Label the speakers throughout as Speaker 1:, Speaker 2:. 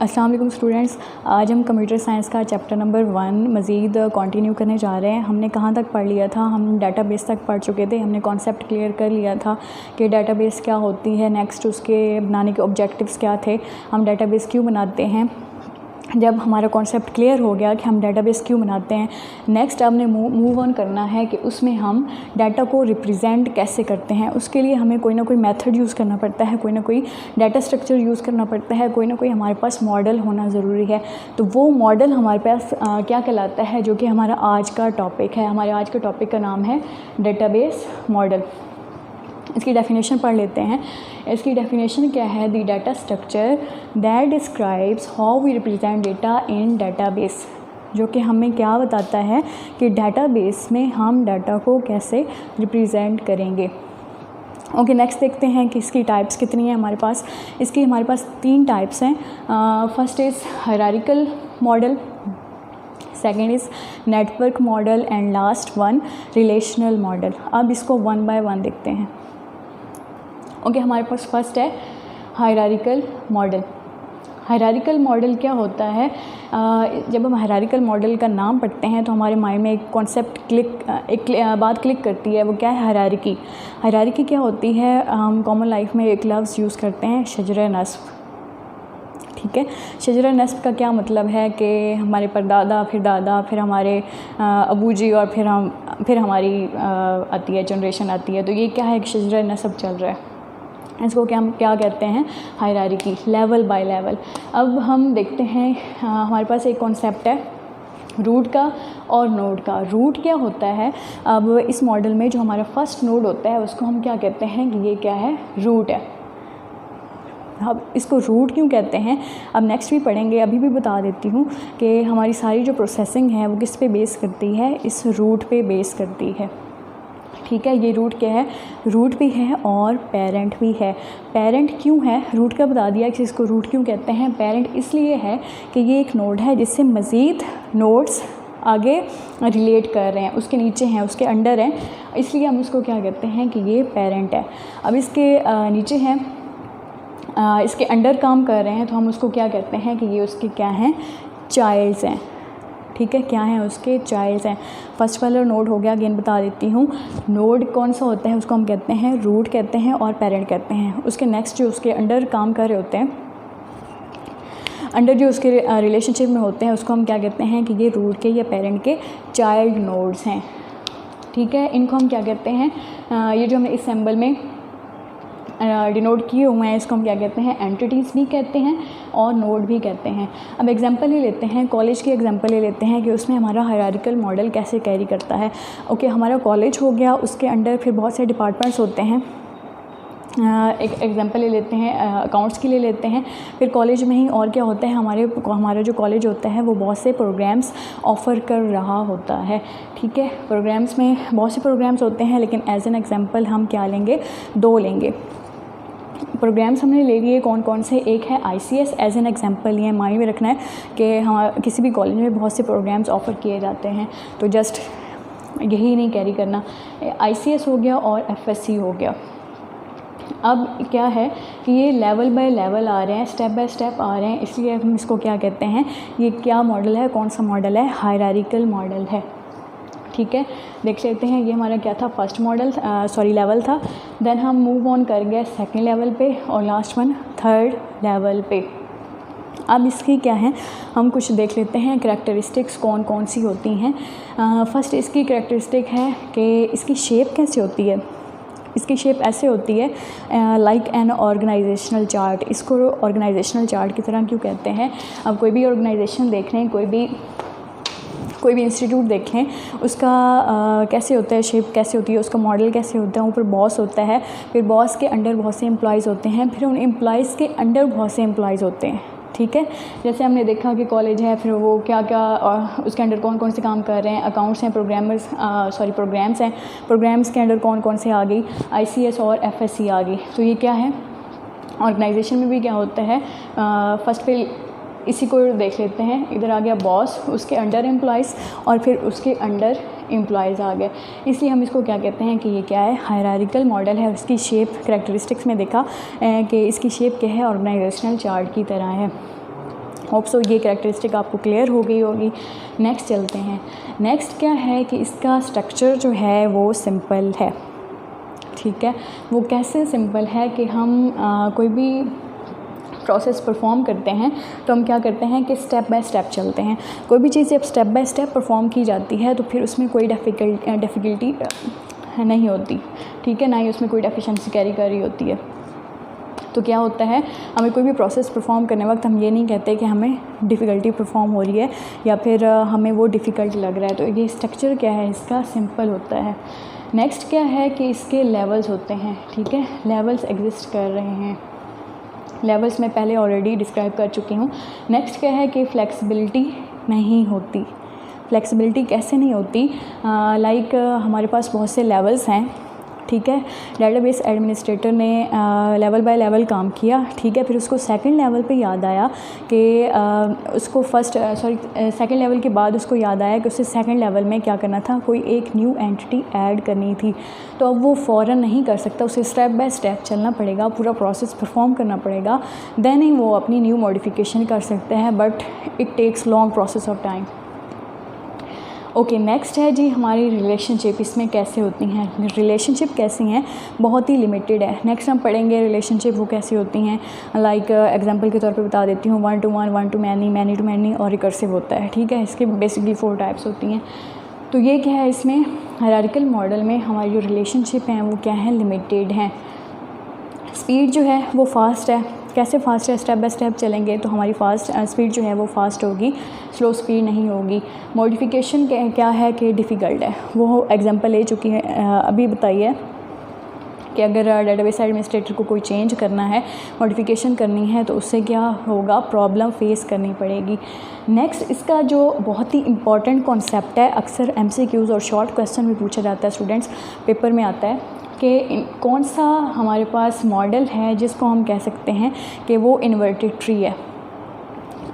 Speaker 1: अस्सलाम वालेकुम स्टूडेंट्स। आज हम कंप्यूटर साइंस का चैप्टर नंबर 1 मज़ीद कंटिन्यू करने जा रहे हैं। हमने कहाँ तक पढ़ लिया था? हम डेटाबेस तक पढ़ चुके थे। हमने कॉन्सेप्ट क्लियर कर लिया था कि डेटाबेस क्या होती है, नेक्स्ट उसके बनाने के ऑब्जेक्टिव्स क्या थे, हम डेटाबेस क्यों बनाते हैं। जब हमारा कॉन्सेप्ट क्लियर हो गया कि हम डेटाबेस क्यों बनाते हैं, नेक्स्ट हमने मूव ऑन करना है कि उसमें हम डाटा को रिप्रेजेंट कैसे करते हैं। उसके लिए हमें कोई ना कोई मेथड यूज़ करना पड़ता है, कोई ना कोई डाटा स्ट्रक्चर यूज़ करना पड़ता है, कोई ना कोई हमारे पास मॉडल होना ज़रूरी है। तो वो मॉडल हमारे पास क्या कहलाता है, जो कि हमारा आज का टॉपिक है। हमारे आज के टॉपिक का नाम है डेटाबेस मॉडल। इसकी डेफिनेशन पढ़ लेते हैं। इसकी डेफिनेशन क्या है? The data structure that describes how we represent data in database, जो कि हमें क्या बताता है कि डेटाबेस में हम डाटा को कैसे रिप्रेजेंट करेंगे। ओके, नेक्स्ट देखते हैं कि इसकी टाइप्स कितनी हैं हमारे पास। इसकी हमारे पास 3 टाइप्स हैं। First is hierarchical model, second is network model and last one relational model. अब इसको 1 बाय 1 देखते हैं। ओके, हमारे पास फर्स्ट है हायरार्किकल मॉडल। हायरार्किकल मॉडल क्या होता है? जब हम हायरार्किकल मॉडल का नाम पढ़ते हैं तो हमारे माइंड में एक कॉन्सेप्ट एक बात क्लिक करती है। वो क्या है? हायरार्की। हायरार्की क्या होती है? हम कॉमन लाइफ में एक लफ्ज़ यूज़ करते हैं, शजरे नस्ब। ठीक है, शजरा नस्ब का क्या मतलब है कि हमारे परदादा, फिर दादा, फिर हमारे अबू जी, और फिर हमारी आती है जनरेशन आती है। तो ये क्या है? कि शजरा नस्ब चल रहा है। इसको क्या कहते हैं? Hierarchy, level by level. अब हम देखते हैं, हमारे पास एक कॉन्सेप्ट है रूट का और नोड का। रूट क्या होता है? अब इस मॉडल में जो हमारा फर्स्ट नोड होता है उसको हम क्या कहते हैं कि ये क्या है? रूट है। अब इसको रूट क्यों कहते हैं अब नेक्स्ट भी पढ़ेंगे। अभी भी बता देती हूँ कि हमारी सारी जो प्रोसेसिंग है वो किस पे बेस करती है? इस रूट पे बेस करती है। ठीक है, ये रूट क्या है? रूट भी है और पेरेंट भी है। पेरेंट क्यों है? रूट का बता दिया कि इसको रूट क्यों कहते हैं। पेरेंट इसलिए है कि ये एक नोड है जिससे मज़ीद नोड्स आगे रिलेट कर रहे हैं, उसके नीचे हैं, उसके अंडर हैं, इसलिए हम उसको क्या कहते हैं कि ये पेरेंट है। अब इसके नीचे हैं, इसके अंडर काम कर रहे हैं, तो हम उसको क्या कहते हैं कि ये उसके क्या हैं? चाइल्ड्स हैं। ठीक है, क्या हैं? उसके चाइल्ड्स हैं। फर्स्ट वाला नोड हो गया। अगेन बता देती हूँ, नोड कौन सा होता है उसको हम कहते हैं रूट कहते हैं और पेरेंट कहते हैं। उसके नेक्स्ट जो उसके अंडर काम कर रहे होते हैं, अंडर जो उसके रिलेशनशिप में होते हैं, उसको हम क्या कहते हैं कि ये रूट के या पेरेंट के चाइल्ड नोड्स हैं। ठीक है, इनको हम क्या कहते हैं? ये जो हमने इस सिंबल में डिनोट किए हुए हैं, इसको हम क्या कहते हैं? एंटिटीज़ भी कहते हैं और नोड भी कहते हैं। अब एग्जांपल ले लेते हैं, कॉलेज की एग्जांपल ले लेते हैं कि उसमें हमारा हायरार्किकल मॉडल कैसे कैरी करता है। ओके, हमारा कॉलेज हो गया, उसके अंडर फिर बहुत से डिपार्टमेंट्स होते हैं। एक एग्जांपल ले लेते हैं, अकाउंट्स की ले लेते हैं। फिर कॉलेज में ही और क्या होता है? हमारा जो कॉलेज होता है वो बहुत से प्रोग्राम्स ऑफ़र कर रहा होता है। ठीक है, प्रोग्राम्स में बहुत से प्रोग्राम्स होते हैं, लेकिन एज एन एग्जांपल हम क्या लेंगे? 2 लेंगे। प्रोग्राम्स हमने ले लिए कौन कौन से? एक है ICS, एज एन एग्जांपल। ये माइंड में रखना है कि हाँ, किसी भी कॉलेज में बहुत से प्रोग्राम्स ऑफ़र किए जाते हैं, तो जस्ट यही नहीं कैरी करना। ICS हो गया और FSC हो गया। अब क्या है कि ये लेवल बाय लेवल आ रहे हैं, स्टेप बाय स्टेप आ रहे हैं, इसलिए हम इसको क्या कहते हैं? ये क्या मॉडल है? कौन सा मॉडल है? हायरार्किकल मॉडल है। ठीक है, देख लेते हैं। ये हमारा क्या था? फर्स्ट मॉडल लेवल था। देन हम मूव ऑन कर गए सेकंड लेवल पे और लास्ट वन थर्ड लेवल पे। अब इसकी क्या है? हम कुछ देख लेते हैं करैक्टरिस्टिक्स कौन कौन सी होती हैं। फर्स्ट इसकी करैक्टरिस्टिक है कि इसकी शेप कैसे होती है। इसकी शेप ऐसे होती है लाइक एन ऑर्गेनाइजेशनल चार्ट। इसको ऑर्गेनाइजेशनल चार्ट की तरह क्यों कहते हैं? अब कोई भी ऑर्गेनाइजेशन देख लें, कोई भी इंस्टीट्यूट देखें, उसका कैसे होता है? शेप कैसे होती है? उसका मॉडल कैसे होता है? ऊपर बॉस होता है, फिर बॉस के अंडर बहुत से एम्प्लॉयज़ होते हैं, फिर उन एम्प्लॉयज़ के अंडर बहुत से एम्प्लॉयज़ होते हैं। ठीक है, जैसे हमने देखा कि कॉलेज है, फिर वो क्या क्या और उसके अंडर कौन कौन से काम कर रहे हैं। अकाउंट्स हैं, प्रोग्राम्स हैं, प्रोग्राम्स के अंडर कौन कौन से आ गई? ICS और FSC आ गई। तो ये क्या है? ऑर्गेनाइजेशन में भी क्या होता है? फर्स्ट पे इसी को देख लेते हैं। इधर आ गया बॉस, उसके अंडर एम्प्लॉयज़ और फिर उसके अंडर एम्प्लॉयज़ आ गए, इसलिए हम इसको क्या कहते हैं कि ये क्या है? हायरार्किकल मॉडल है। उसकी शेप करैक्टरिस्टिक्स में देखा कि इसकी शेप क्या है? ऑर्गेनाइजेशनल चार्ट की तरह है। होप सो ये कैरेक्टरिस्टिक आपको क्लियर हो गई होगी। नेक्स्ट चलते हैं। नेक्स्ट क्या है कि इसका स्ट्रक्चर जो है वो सिंपल है, ठीक है। वो कैसे सिंपल है कि हम कोई भी प्रोसेस परफॉर्म करते हैं तो हम क्या करते हैं कि स्टेप बाय स्टेप चलते हैं। कोई भी चीज़ जब स्टेप बाय स्टेप परफॉर्म की जाती है तो फिर उसमें कोई डिफ़िकल्टी नहीं होती, ठीक है, ना ही उसमें कोई डेफिशिएंसी कैरी कर रही होती है। तो क्या होता है, हमें कोई भी प्रोसेस परफॉर्म करने वक्त हम ये नहीं कहते कि हमें डिफ़िकल्टी परफॉर्म हो रही है या फिर हमें वो डिफ़िकल्ट लग रहा है। तो ये स्ट्रक्चर क्या है इसका, सिंपल होता है। नेक्स्ट क्या है कि इसके लेवल्स होते हैं, ठीक है, लेवल्स एग्जिस्ट कर रहे हैं। लेवल्स मैं पहले ऑलरेडी डिस्क्राइब कर चुकी हूँ। नेक्स्ट क्या है कि फ्लेक्सिबिलिटी नहीं होती। फ्लेक्सिबिलिटी कैसे नहीं होती, लाइक हमारे पास बहुत से लेवल्स हैं, ठीक है। डेटाबेस एडमिनिस्ट्रेटर ने लेवल बाय लेवल काम किया, ठीक है। फिर उसको सेकंड लेवल पे याद आया कि उसको सेकंड लेवल के बाद उसको याद आया कि उसे सेकंड लेवल में क्या करना था, कोई एक न्यू एंटिटी ऐड करनी थी। तो अब वो फ़ौरन नहीं कर सकता, उसे स्टेप बाय स्टेप चलना पड़ेगा, पूरा प्रोसेस परफॉर्म करना पड़ेगा, देन ही वो अपनी न्यू मॉडिफिकेशन कर सकते हैं, but it takes long process of time. Okay, next है जी हमारी रिलेशनशिप, इसमें कैसे होती हैं। रिलेशनशिप कैसी हैं, बहुत ही लिमिटेड है। नेक्स्ट हम पढ़ेंगे रिलेशनशिप वो कैसी होती हैं। लाइक एग्जांपल के तौर पे बता देती हूँ, 1 to 1, 1 to many, many to many और रिकर्सिव होता है, ठीक है। इसके बेसिकली 4 टाइप्स होती हैं। तो ये क्या है, इसमें हायरार्किकल मॉडल में हमारी जो रिलेशनशिप हैं वो क्या है, लिमिटेड हैं। स्पीड जो है वो फास्ट है। कैसे फास्ट है, स्टेप बाय स्टेप चलेंगे तो हमारी फास्ट स्पीड जो है वो फास्ट होगी, स्लो स्पीड नहीं होगी। मॉडिफिकेशन क्या है कि डिफ़िकल्ट है, वो एग्जांपल ले चुकी है अभी बताइए कि अगर डेटाबेस एडमिनिस्ट्रेटर को कोई चेंज करना है, मॉडिफिकेशन करनी है तो उससे क्या होगा, प्रॉब्लम फेस करनी पड़ेगी। नेक्स्ट इसका जो बहुत ही इंपॉर्टेंट कॉन्सेप्ट है, अक्सर MCQs और शॉर्ट क्वेश्चन में पूछा जाता है, स्टूडेंट्स पेपर में आता है कि कौन सा हमारे पास मॉडल है जिसको हम कह सकते हैं कि वो इन्वर्टेड ट्री है।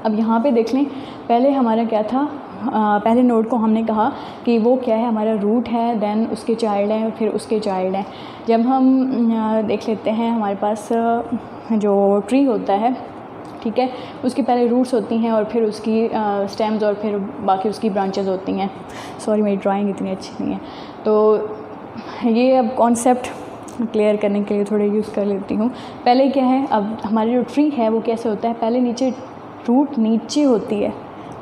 Speaker 1: अब यहाँ पे देख लें, पहले हमारा क्या था, पहले नोड को हमने कहा कि वो क्या है, हमारा रूट है, देन उसके चाइल्ड हैं, फिर उसके चाइल्ड हैं। जब हम देख लेते हैं हमारे पास जो ट्री होता है, ठीक है, उसकी पहले रूट्स होती हैं और फिर उसकी स्टेम्स और फिर बाकी उसकी ब्रांचेस होती हैं। सॉरी मेरी ड्राइंग इतनी अच्छी नहीं है, तो ये अब कॉन्सेप्ट क्लियर करने के लिए थोड़े यूज़ कर लेती हूँ। पहले क्या है, अब हमारी जो ट्री है वो कैसे होता है, पहले नीचे रूट नीचे होती है,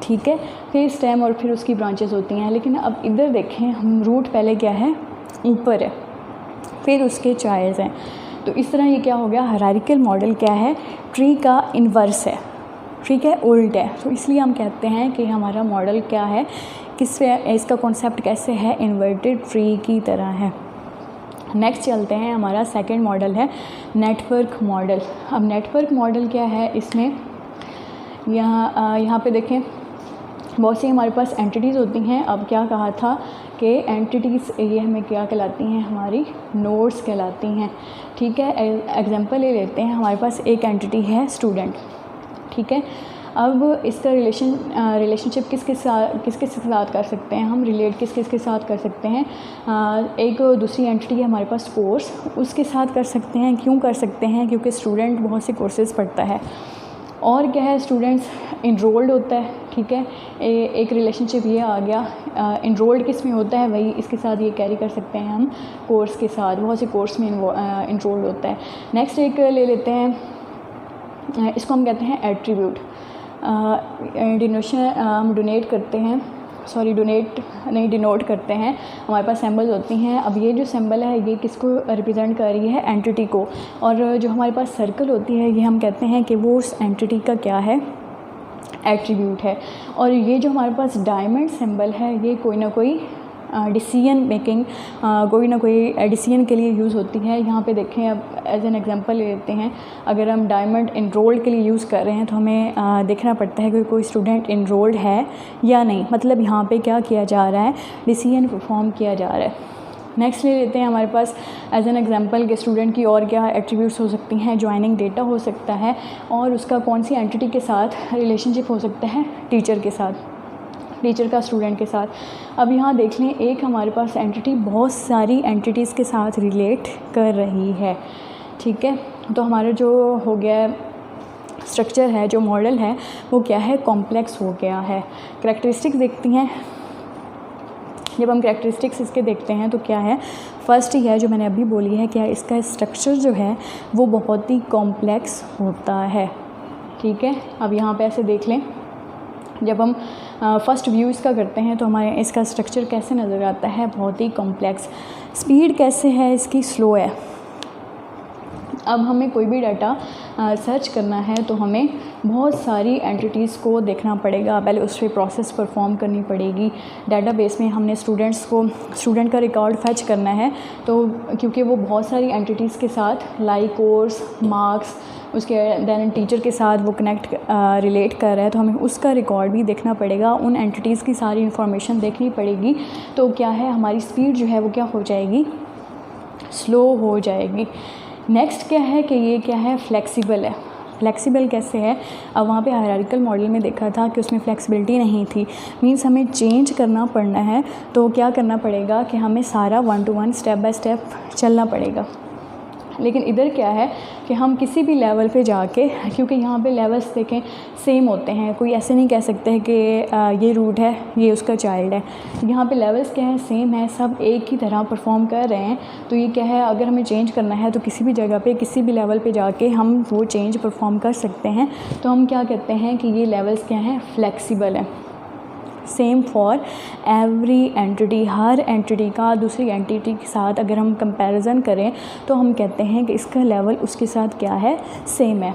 Speaker 1: ठीक है, फिर स्टेम और फिर उसकी ब्रांचेस होती हैं। लेकिन अब इधर देखें, हम रूट पहले क्या है, ऊपर है, फिर उसके चाइल्ड्स हैं। तो इस तरह ये क्या हो गया, हायरार्किकल मॉडल क्या है, ट्री का इन्वर्स है, ठीक है, उल्ट है। तो इसलिए हम कहते हैं कि हमारा मॉडल क्या है, इसका कॉन्सेप्ट कैसे है, इन्वर्टेड ट्री की तरह है। नेक्स्ट चलते हैं, हमारा सेकंड मॉडल है नेटवर्क मॉडल। अब नेटवर्क मॉडल क्या है, इसमें यहाँ पे देखें बहुत सी हमारे पास एंटिटीज़ होती हैं। अब क्या कहा था कि एंटिटीज़ ये हमें क्या कहलाती हैं, हमारी नोड्स कहलाती हैं, ठीक है। एग्जांपल ले लेते हैं, हमारे पास एक एंटिटी है स्टूडेंट, ठीक है। अब इसका रिलेशनशिप किसके साथ कर सकते हैं हम, रिलेट किसके साथ कर सकते हैं, एक दूसरी एंटिटी है हमारे पास कोर्स, उसके साथ कर सकते हैं। क्यों कर सकते हैं, क्योंकि स्टूडेंट बहुत से कोर्सेज़ पढ़ता है। और क्या है, स्टूडेंट्स इनरोल्ड होता है, ठीक है, एक रिलेशनशिप ये आ गया। इनरोल्ड किस में होता है, वही इसके साथ ये कैरी कर सकते हैं हम कोर्स के साथ, बहुत से कोर्स में इनरोल्ड होता है। नेक्स्ट एक ले लेते हैं, इसको हम कहते हैं एट्रीब्यूट। हम डिनोट करते हैं, हमारे पास सिंबल्स होती हैं। अब ये जो सिंबल है ये किसको रिप्रेजेंट कर रही है, एंटिटी को। और जो हमारे पास सर्कल होती है ये हम कहते हैं कि वो उस एंटिटी का क्या है, एट्रीब्यूट है। और ये जो हमारे पास डायमंड सिंबल है ये कोई ना कोई डिसीजन मेकिंग, कोई ना कोई डिसीजन के लिए यूज़ होती है। यहाँ पे देखें, अब एज एन एग्जांपल ले लेते हैं, अगर हम डायमंड इनरोल्ड के लिए यूज़ कर रहे हैं तो हमें देखना पड़ता है कि कोई स्टूडेंट इनरोल्ड है या नहीं, मतलब यहाँ पे क्या किया जा रहा है, डिसीजन परफॉर्म किया जा रहा है। नेक्स्ट ले लेते हैं, हमारे पास एज एन एग्जांपल के स्टूडेंट की और क्या एट्रीब्यूट्स हो सकती हैं, ज्वाइनिंग डेटा हो सकता है, और उसका कौन सी एंटिटी के साथ रिलेशनशिप हो सकता है, टीचर के साथ, टीचर का स्टूडेंट के साथ। अब यहाँ देख लें, एक हमारे पास एंटिटी बहुत सारी एंटिटीज़ के साथ रिलेट कर रही है, ठीक है। तो हमारा जो हो गया स्ट्रक्चर है, जो मॉडल है वो क्या है, कॉम्प्लेक्स हो गया है। करैक्टरिस्टिक्स देखती हैं, जब हम करैक्टरिस्टिक्स इसके देखते हैं तो क्या है, फर्स्ट ही है जो मैंने अभी बोली है, क्या इसका स्ट्रक्चर जो है वो बहुत ही कॉम्प्लेक्स होता है। ठीक है, अब यहाँ पे ऐसे देख लें, जब हम फर्स्ट व्यू इसका करते हैं तो हमारे इसका स्ट्रक्चर कैसे नज़र आता है, बहुत ही कॉम्प्लेक्स। स्पीड कैसे है इसकी, स्लो है। अब हमें कोई भी डाटा सर्च करना है तो हमें बहुत सारी एंटिटीज़ को देखना पड़ेगा, पहले उस पर प्रोसेस परफॉर्म करनी पड़ेगी। डेटाबेस में हमने स्टूडेंट का रिकॉर्ड फैच करना है, तो क्योंकि वो बहुत सारी एंटिटीज़ के साथ लाइक, कोर्स, मार्क्स, उसके देन टीचर के साथ वो कनेक्ट रिलेट कर रहा है, तो हमें उसका रिकॉर्ड भी देखना पड़ेगा, उन एंटिटीज़ की सारी इन्फॉर्मेशन देखनी पड़ेगी। तो क्या है, हमारी स्पीड जो है वो क्या हो जाएगी, स्लो हो जाएगी। नेक्स्ट क्या है कि ये क्या है, फ्लेक्सिबल है। फ्लेक्सिबल कैसे है, अब वहाँ पे हायरार्किकल मॉडल में देखा था कि उसमें फ्लेक्सिबिलिटी नहीं थी, मीन्स हमें चेंज करना पड़ना है तो क्या करना पड़ेगा कि हमें सारा 1 to 1 स्टेप बाय स्टेप चलना पड़ेगा। लेकिन इधर क्या है कि हम किसी भी लेवल पे जाके, क्योंकि यहाँ पे लेवल्स देखें सेम होते हैं, कोई ऐसे नहीं कह सकते हैं कि ये रूट है, ये उसका चाइल्ड है। यहाँ पे लेवल्स क्या है, सेम है, सब एक ही तरह परफॉर्म कर रहे हैं। तो ये क्या है, अगर हमें चेंज करना है तो किसी भी जगह पे, किसी भी लेवल पे जाके हम वो चेंज परफॉर्म कर सकते हैं। तो हम क्या कहते हैं कि ये लेवल्स क्या हैं, फ्लेक्सिबल है। Same for every entity, her entity का दूसरी एंटिटी के साथ अगर हम कंपैरिजन करें तो हम कहते हैं कि इसका लेवल उसके साथ क्या है, सेम है।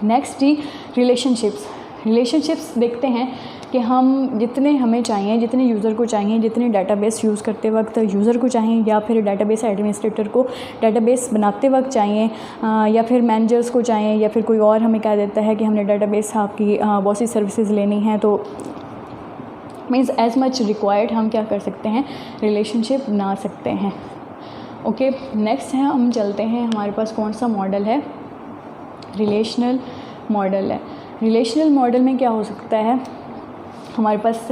Speaker 1: नेक्स्ट जी, रिलेशनशिप्स देखते हैं कि हम जितने हमें चाहिए, जितने यूज़र को चाहिए, जितने डेटाबेस यूज़ करते वक्त यूज़र को चाहिए, या फिर डेटाबेस एडमिनिस्ट्रेटर को डेटाबेस बनाते वक्त चाहिए, या फिर मैनेजर्स को चाहिए, या फिर कोई और हमें कह देता है कि हमने डेटाबेस आपकी बहुत सी सर्विसेज लेनी है, तो मीन्स एज मच रिक्वायर्ड हम क्या कर सकते हैं, रिलेशनशिप बना सकते हैं। ओके, नेक्स्ट है, हम चलते हैं, हमारे पास कौन सा मॉडल है, रिलेशनल मॉडल है। रिलेशनल मॉडल में क्या हो सकता है, हमारे पास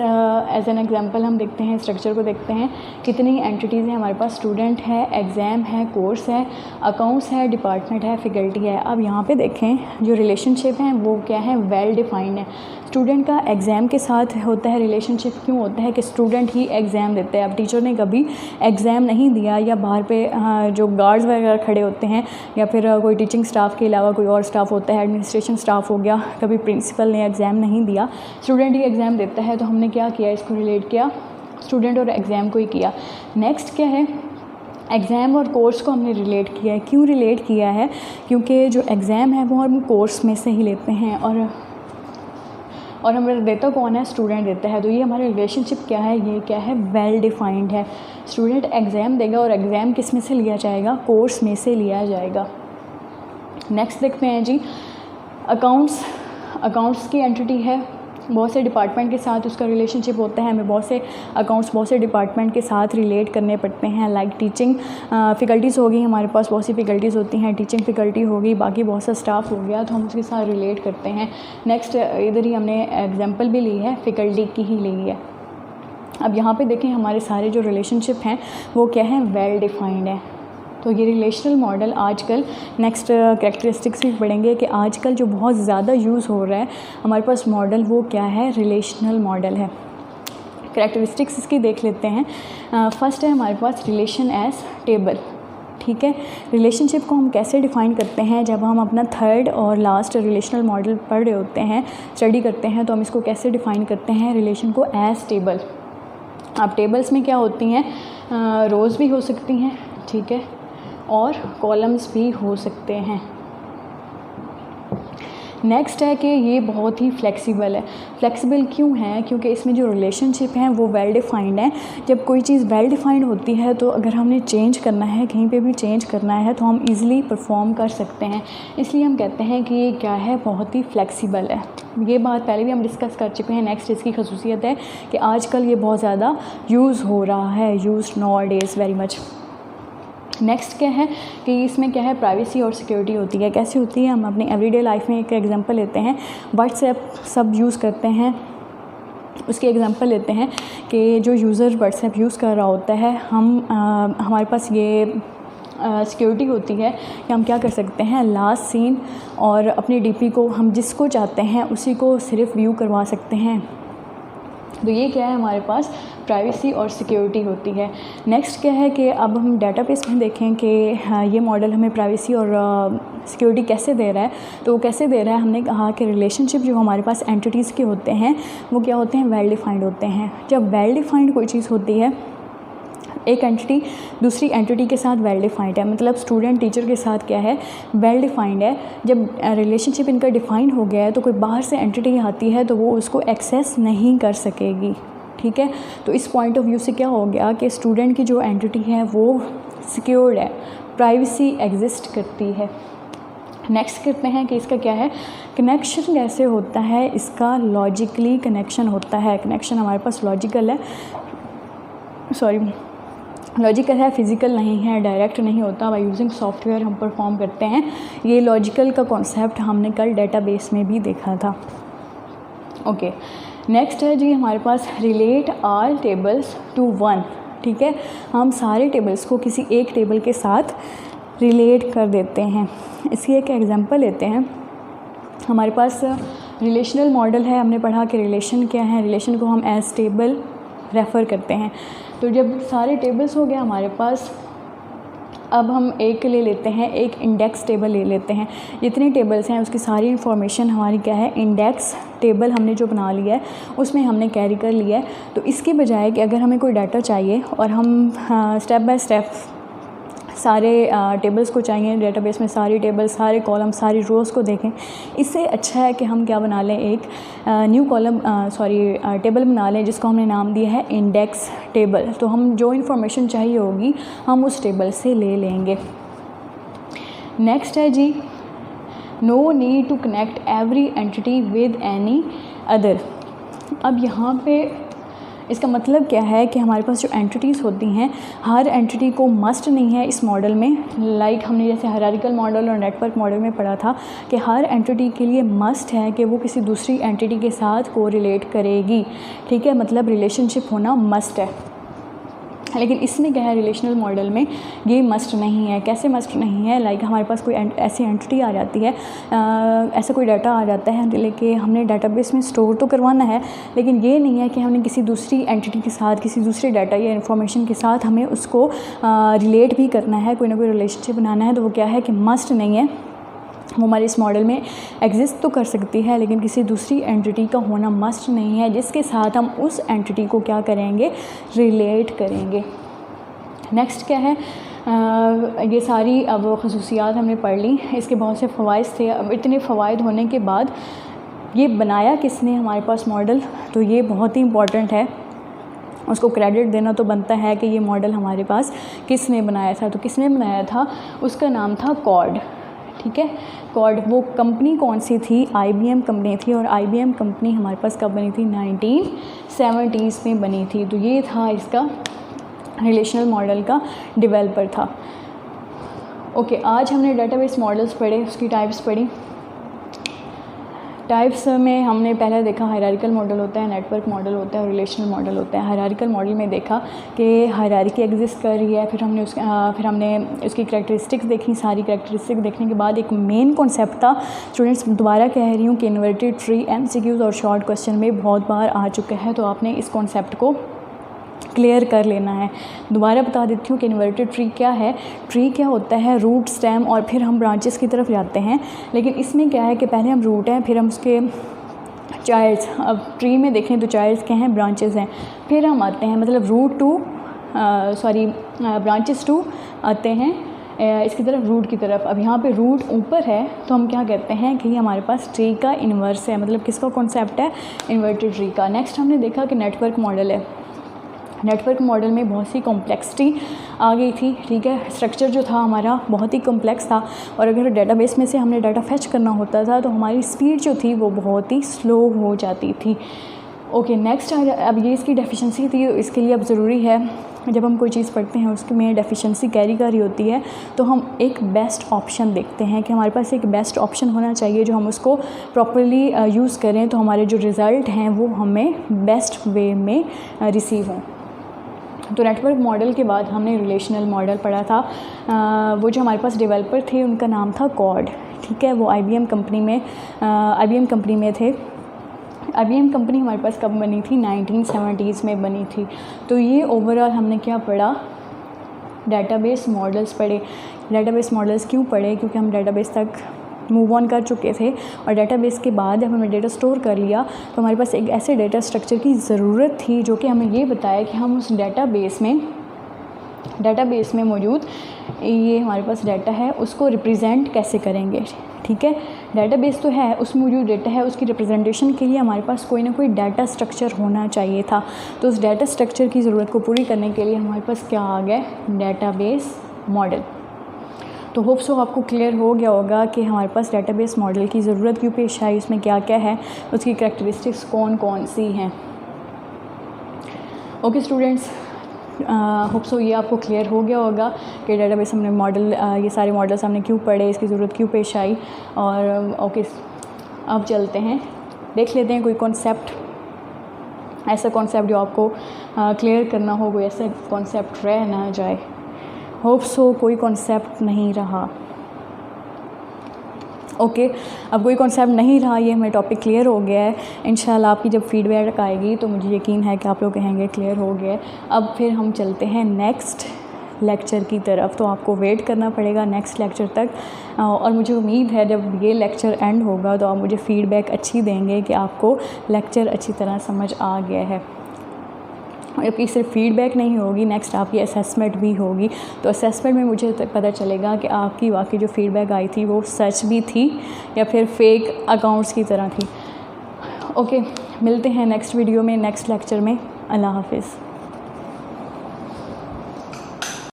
Speaker 1: एज एन एग्जांपल हम देखते हैं, स्ट्रक्चर को देखते हैं, कितनी एंटिटीज़ हैं हमारे पास, स्टूडेंट है, एग्ज़ाम है, कोर्स है, अकाउंट्स है, डिपार्टमेंट है, फैकल्टी है। अब यहाँ पे देखें जो रिलेशनशिप हैं वो क्या है, वेल डिफाइंड है। स्टूडेंट का एग्ज़ाम के साथ होता है रिलेशनशिप, क्यों होता है कि स्टूडेंट ही एग्ज़ाम देते हैं। अब टीचर ने कभी एग्ज़ाम नहीं दिया, या बाहर पे जो गार्ड्स वगैरह खड़े होते हैं, या फिर कोई टीचिंग स्टाफ के अलावा कोई और स्टाफ होता है, एडमिनिस्ट्रेशन स्टाफ हो गया, कभी प्रिंसिपल ने एग्ज़ाम नहीं दिया, स्टूडेंट ही एग्ज़ाम देता है। तो हमने क्या किया, इसको रिलेट किया, स्टूडेंट और एग्ज़ाम को ही किया। नेक्स्ट क्या है, एग्ज़ाम और कोर्स को हमने रिलेट किया है। क्यों रिलेट किया है, क्योंकि जो एग्ज़ाम है वो हम कोर्स में से ही लेते हैं, और हमारा देता कौन है, स्टूडेंट देता है। तो ये हमारा रिलेशनशिप क्या है, ये क्या है, वेल डिफाइंड है। स्टूडेंट एग्ज़ाम देगा और एग्ज़ाम किस में से लिया जाएगा, कोर्स में से लिया जाएगा। नेक्स्ट देखते हैं जी, अकाउंट्स की एंटिटी है, बहुत से डिपार्टमेंट के साथ उसका रिलेशनशिप होता है, हमें बहुत से अकाउंट्स बहुत से डिपार्टमेंट के साथ रिलेट करने पड़ते हैं। लाइक टीचिंग फ़ैकल्टीज़ हो गई, हमारे पास बहुत सी फ़ैकल्टीज़ होती हैं, टीचिंग फ़ैकल्टी हो गई, बाकी बहुत सा स्टाफ हो गया, तो हम उसके साथ रिलेट करते हैं। नेक्स्ट इधर ही हमने एग्जांपल भी ली है, फ़ैकल्टी की ही ली है। अब यहाँ पे देखें हमारे सारे जो रिलेशनशिप हैं वो क्या है, वेल डिफाइंड है। तो ये रिलेशनल मॉडल आजकल, नेक्स्ट कैरेक्टरिस्टिक्स भी पढ़ेंगे कि आजकल जो बहुत ज़्यादा यूज़ हो रहा है हमारे पास मॉडल, वो क्या है, रिलेशनल मॉडल है। कैरेक्टरिस्टिक्स इसकी देख लेते हैं। फर्स्ट है हमारे पास रिलेशन एज टेबल। ठीक है, रिलेशनशिप को हम कैसे डिफ़ाइन करते हैं, जब हम अपना थर्ड और लास्ट रिलेशनल मॉडल पढ़ रहे होते हैं, स्टडी करते हैं, तो हम इसको कैसे डिफ़ाइन करते हैं, रिलेशन को एज टेबल। अब टेबल्स में क्या होती हैं, रोज़ भी हो सकती हैं, ठीक है, और कॉलम्स भी हो सकते हैं। नेक्स्ट है कि ये बहुत ही फ्लेक्सिबल है। फ्लेक्सिबल क्यों है, क्योंकि इसमें जो रिलेशनशिप हैं वो वेल डिफाइंड है। जब कोई चीज़ वेल डिफाइंड होती है तो अगर हमने चेंज करना है, कहीं पे भी चेंज करना है, तो हम इजीली परफॉर्म कर सकते हैं। इसलिए हम कहते हैं कि ये क्या है, बहुत ही फ्लेक्सिबल है। ये बात पहले भी हम डिस्कस कर चुके हैं। नेक्स्ट इसकी खसूसियत है कि आजकल ये बहुत ज़्यादा यूज़ हो रहा है, use nowadays very much. Next क्या है कि इसमें क्या है, प्राइवेसी और सिक्योरिटी होती है। कैसे होती है, हम अपनी एवरीडे लाइफ में एक एग्जांपल लेते हैं, व्हाट्सएप सब यूज़ करते हैं, उसके एग्जांपल लेते हैं कि जो यूज़र व्हाट्सएप यूज़ कर रहा होता है, हमारे पास ये सिक्योरिटी होती है कि हम क्या कर सकते हैं, लास्ट सीन और अपनी डीपी को हम जिसको चाहते हैं उसी को सिर्फ व्यू करवा सकते हैं। तो ये क्या है, हमारे पास प्राइवेसी और सिक्योरिटी होती है। नेक्स्ट क्या है कि अब हम डेटाबेस में देखें कि ये मॉडल हमें प्राइवेसी और सिक्योरिटी कैसे दे रहा है। तो वो कैसे दे रहा है, हमने कहा कि रिलेशनशिप जो हमारे पास एंटिटीज़ के होते हैं वो क्या होते हैं, वेल डिफाइंड होते हैं। जब वेल डिफाइंड कोई चीज़ होती है, एक एंटिटी दूसरी एंटिटी के साथ वेल डिफाइंड है, मतलब स्टूडेंट टीचर के साथ क्या है, वेल डिफाइंड है। जब रिलेशनशिप इनका डिफाइन हो गया है तो कोई बाहर से एंटिटी आती है तो वो उसको एक्सेस नहीं कर सकेगी, ठीक है। तो इस पॉइंट ऑफ व्यू से क्या हो गया कि स्टूडेंट की जो एंटिटी है वो सिक्योर्ड है, प्राइवेसी एग्जिस्ट करती है। नेक्स्ट करते हैं कि इसका क्या है, कनेक्शन कैसे होता है, इसका लॉजिकली कनेक्शन होता है। कनेक्शन हमारे पास लॉजिकल है, लॉजिकल है, फिज़िकल नहीं है, डायरेक्ट नहीं होता। बाय यूजिंग सॉफ्टवेयर हम परफॉर्म करते हैं। ये लॉजिकल का कॉन्सेप्ट हमने कल डेटाबेस में भी देखा था। ओके, नेक्स्ट है जी हमारे पास relate all tables to one, ठीक है। हम सारे टेबल्स को किसी एक टेबल के साथ रिलेट कर देते हैं। इसकी एक एग्जांपल लेते हैं। हमारे पास रिलेशनल मॉडल है, हमने पढ़ा कि रिलेशन क्या है, रिलेशन को हम एज टेबल रेफ़र करते हैं। तो जब सारे टेबल्स हो गए हमारे पास, अब हम एक ले लेते हैं, एक इंडेक्स टेबल ले लेते हैं। जितनी टेबल्स हैं उसकी सारी इन्फॉर्मेशन हमारी क्या है, इंडेक्स टेबल हमने जो बना लिया है उसमें हमने कैरी कर लिया है। तो इसके बजाय कि अगर हमें कोई डाटा चाहिए और हम स्टेप बाय स्टेप सारे टेबल्स को चाहिए, डेटाबेस में सारी टेबल्स, सारे कॉलम, सारी रोज़ को देखें, इससे अच्छा है कि हम क्या बना लें, एक न्यू टेबल बना लें जिसको हमने नाम दिया है इंडेक्स टेबल। तो हम जो इन्फॉर्मेशन चाहिए होगी हम उस टेबल से ले लेंगे। नेक्स्ट है जी, no need to connect every entity with any other. अब यहाँ पे इसका मतलब क्या है कि हमारे पास जो एंटिटीज़ होती हैं, हर एंटिटी को मस्ट नहीं है इस मॉडल में, लाइक हमने जैसे हायरार्किकल मॉडल और नेटवर्क मॉडल में पढ़ा था कि हर एंटिटी के लिए मस्ट है कि वो किसी दूसरी एंटिटी के साथ कोरिलेट करेगी, ठीक है, मतलब रिलेशनशिप होना मस्ट है। लेकिन इसमें क्या है, रिलेशनल मॉडल में ये मस्ट नहीं है। कैसे मस्ट नहीं है, लाइक हमारे पास कोई ऐसी एंटिटी आ जाती है, ऐसा कोई डाटा आ जाता है लेकिन हमने डाटाबेस में स्टोर तो करवाना है, लेकिन ये नहीं है कि हमने किसी दूसरी एंटिटी के साथ, किसी दूसरे डाटा या इन्फॉर्मेशन के साथ हमें उसको रिलेट भी करना है, कोई ना कोई रिलेशनशिप बनाना है। तो वो क्या है कि मस्ट नहीं है, वो हमारे इस मॉडल में एग्जिस्ट तो कर सकती है लेकिन किसी दूसरी एंटिटी का होना मस्ट नहीं है जिसके साथ हम उस एंटिटी को क्या करेंगे, रिलेट करेंगे। नेक्स्ट क्या है, ये सारी अब खसूसियात हमने पढ़ ली, इसके बहुत से फ़वाइद थे। अब इतने फ़वाइद होने के बाद ये बनाया किसने हमारे पास मॉडल, तो ये बहुत ही इम्पॉर्टेंट है, उसको क्रेडिट देना तो बनता है कि ये मॉडल हमारे पास किसने बनाया था। तो किसने बनाया था, उसका नाम था कॉर्ड, ठीक है, कॉर्ड। वो कंपनी कौन सी थी, IBM कंपनी थी, और IBM कंपनी हमारे पास कब बनी थी, 1970s में बनी थी। तो ये था इसका रिलेशनल मॉडल का डेवलपर था। ओके, आज हमने डेटाबेस मॉडल्स पढ़े, उसकी टाइप्स पढ़ी। टाइप्स में हमने पहले देखा हायरार्किकल मॉडल होता है, नेटवर्क मॉडल होता है और रिलेशनल मॉडल होता है। हायरार्किकल मॉडल में देखा कि हायरार्की एग्जिस्ट कर रही है, फिर हमने उसकी करैक्टरिस्टिक्स देखी। सारी करैक्टरिस्टिक्स देखने के बाद एक मेन कॉन्सेप्ट था, स्टूडेंट्स दोबारा कह रही हूँ कि इन्वर्टेड ट्री MCQs और शॉर्ट क्वेश्चन में बहुत बार आ चुका है, तो आपने इस कॉन्सेप्ट को क्लियर कर लेना है। दोबारा बता देती हूँ कि इन्वर्टेड ट्री क्या है। ट्री क्या होता है, रूट, स्टेम और फिर हम ब्रांचेस की तरफ जाते हैं, लेकिन इसमें क्या है कि पहले हम रूट हैं, फिर हम उसके चाइल्ड्स, अब ट्री में देखें तो चाइल्ड्स क्या हैं, ब्रांचेस हैं, फिर हम आते हैं, मतलब रूट टू ब्रांचेस टू आते हैं इसकी तरफ, रूट की तरफ। अब यहाँ पे रूट ऊपर है तो हम क्या कहते हैं कि हमारे पास ट्री का इन्वर्स है, मतलब किसका कॉन्सेप्ट है, इन्वर्टेड ट्री का। नेक्स्ट हमने देखा कि नेटवर्क मॉडल है। नेटवर्क मॉडल में बहुत सी कॉम्प्लेक्सिटी आ गई थी, ठीक है, स्ट्रक्चर जो था हमारा बहुत ही कॉम्प्लेक्स था, और अगर डेटाबेस में से हमने डाटा फेच करना होता था तो हमारी स्पीड जो थी वो बहुत ही स्लो हो जाती थी। ओके, नेक्स्ट अब ये इसकी डेफिशिएंसी थी, तो इसके लिए अब ज़रूरी है जब हम कोई चीज़ पढ़ते हैं उसके में डेफिशिएंसी कैरी कर रही होती है तो हम एक बेस्ट ऑप्शन देखते हैं कि हमारे पास एक बेस्ट ऑप्शन होना चाहिए जो हम उसको प्रॉपर्ली यूज़ करें तो हमारे जो रिज़ल्ट हैं वो हमें बेस्ट वे में रिसीव हों। तो नेटवर्क मॉडल के बाद हमने रिलेशनल मॉडल पढ़ा था। वो जो हमारे पास डेवलपर थे उनका नाम था कॉर्ड, ठीक है। वो IBM कंपनी में थे। IBM कंपनी हमारे पास कब बनी थी? 1970s में बनी थी। तो ये ओवरऑल हमने क्या पढ़ा? डेटाबेस मॉडल्स पढ़े। डेटाबेस मॉडल्स क्यों पढ़े? क्योंकि हम डेटाबेस तक मूव ऑन कर चुके थे और डेटाबेस के बाद जब हमने डेटा स्टोर कर लिया तो हमारे पास एक ऐसे डेटा स्ट्रक्चर की ज़रूरत थी जो कि हमें ये बताया कि हम उस डेटाबेस में मौजूद ये हमारे पास डाटा है उसको रिप्रेजेंट कैसे करेंगे, ठीक है। डेटाबेस तो है, उसमें मौजूद डेटा है, उसकी रिप्रेजेंटेशन के लिए हमारे पास कोई ना कोई डाटा स्ट्रक्चर होना चाहिए था। तो उस डाटा स्ट्रक्चर की ज़रूरत को पूरी करने के लिए हमारे पास क्या आ गया? Database model. तो होप सो आपको क्लियर हो गया होगा कि हमारे पास डेटाबेस मॉडल की ज़रूरत क्यों पेश आई, उसमें क्या क्या है, उसकी करैक्टरिस्टिक्स कौन कौन सी हैं। ओके स्टूडेंट्स, होप सो ये आपको क्लियर हो गया होगा कि डेटाबेस हमने मॉडल, ये सारे मॉडल्स हमने क्यों पढ़े, इसकी ज़रूरत क्यों पेश आई। और ओके, अब चलते हैं, देख लेते हैं कोई कॉन्सेप्ट, ऐसा कॉन्सेप्ट जो आपको क्लियर करना हो, कोई ऐसा कॉन्सेप्ट रह ना जाए। होप सो कोई कॉन्सेप्ट नहीं रहा। ओके, अब कोई कॉन्सेप्ट नहीं रहा, ये हमें टॉपिक क्लियर हो गया है। इंशाल्लाह आपकी जब फीडबैक आएगी तो मुझे यकीन है कि आप लोग कहेंगे क्लियर हो गया है। अब फिर हम चलते हैं नेक्स्ट लेक्चर की तरफ, तो आपको वेट करना पड़ेगा नेक्स्ट लेक्चर तक। और मुझे उम्मीद है जब ये लेक्चर एंड होगा तो आप मुझे फ़ीडबैक अच्छी देंगे कि आपको लेक्चर अच्छी तरह समझ आ गया है। जबकि सिर्फ फीडबैक नहीं होगी, नेक्स्ट आपकी असेसमेंट भी होगी। तो असेसमेंट में मुझे पता चलेगा कि आपकी वाकई जो फ़ीडबैक आई थी वो सच भी थी या फिर फेक अकाउंट्स की तरह थी। ओके, मिलते हैं नेक्स्ट वीडियो में, नेक्स्ट लेक्चर में। अल्लाह हाफिज़।